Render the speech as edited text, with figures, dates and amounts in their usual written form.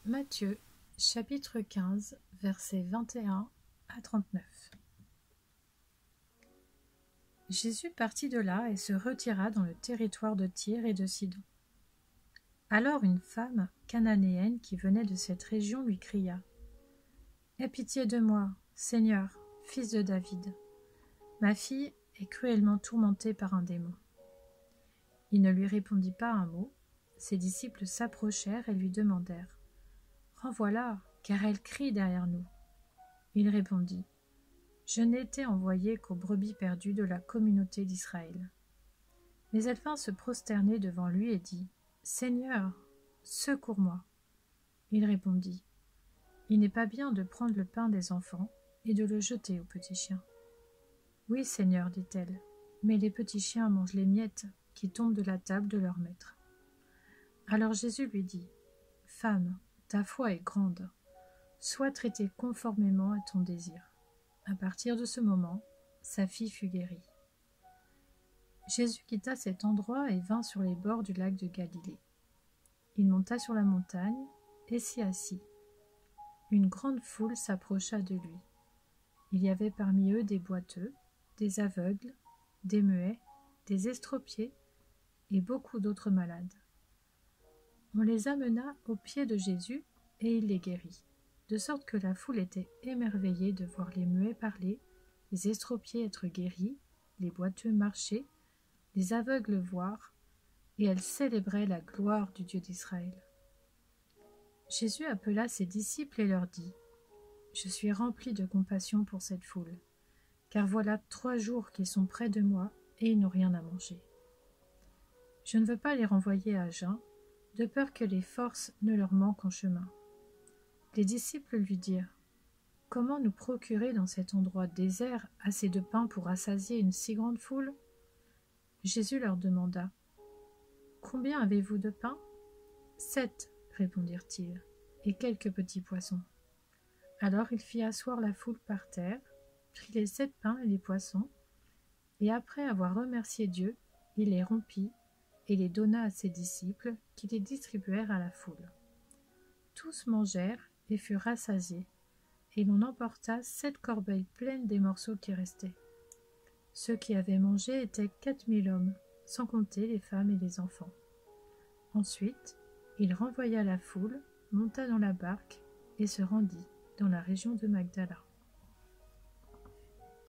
Matthieu, chapitre 15, versets 21 à 39. Jésus partit de là et se retira dans le territoire de Tyr et de Sidon. Alors une femme cananéenne qui venait de cette région lui cria : « Aie pitié de moi, Seigneur, fils de David. Ma fille est cruellement tourmentée par un démon. » Il ne lui répondit pas un mot. Ses disciples s'approchèrent et lui demandèrent : « Renvoie-la, car elle crie derrière nous. » Il répondit : « Je n'ai été envoyé qu'aux brebis perdues de la communauté d'Israël. » Mais elle vint se prosterner devant lui et dit : « Seigneur, secours-moi. » Il répondit : « Il n'est pas bien de prendre le pain des enfants et de le jeter aux petits chiens. »« Oui, Seigneur, dit-elle, mais les petits chiens mangent les miettes qui tombent de la table de leur maître. » Alors Jésus lui dit : « Femme, ta foi est grande. Sois traitée conformément à ton désir. » À partir de ce moment, sa fille fut guérie. Jésus quitta cet endroit et vint sur les bords du lac de Galilée. Il monta sur la montagne et s'y assit. Une grande foule s'approcha de lui. Il y avait parmi eux des boiteux, des aveugles, des muets, des estropiés et beaucoup d'autres malades. On les amena aux pieds de Jésus et il les guérit, de sorte que la foule était émerveillée de voir les muets parler, les estropiés être guéris, les boiteux marcher, les aveugles voir, et elle célébrait la gloire du Dieu d'Israël. Jésus appela ses disciples et leur dit : « Je suis rempli de compassion pour cette foule, car voilà 3 jours qu'ils sont près de moi et ils n'ont rien à manger. Je ne veux pas les renvoyer à jeun, de peur que les forces ne leur manquent en chemin. » Les disciples lui dirent : « Comment nous procurer dans cet endroit désert assez de pain pour rassasier une si grande foule ?» Jésus leur demanda : « Combien avez-vous de pain ? » « 7, répondirent-ils, et quelques petits poissons. » Alors il fit asseoir la foule par terre, prit les 7 pains et les poissons, et après avoir remercié Dieu, il les rompit et les donna à ses disciples, qui les distribuèrent à la foule. Tous mangèrent et furent rassasiés, et l'on emporta 7 corbeilles pleines des morceaux qui restaient. Ceux qui avaient mangé étaient 4000 hommes, sans compter les femmes et les enfants. Ensuite, il renvoya la foule, monta dans la barque et se rendit dans la région de Magdala.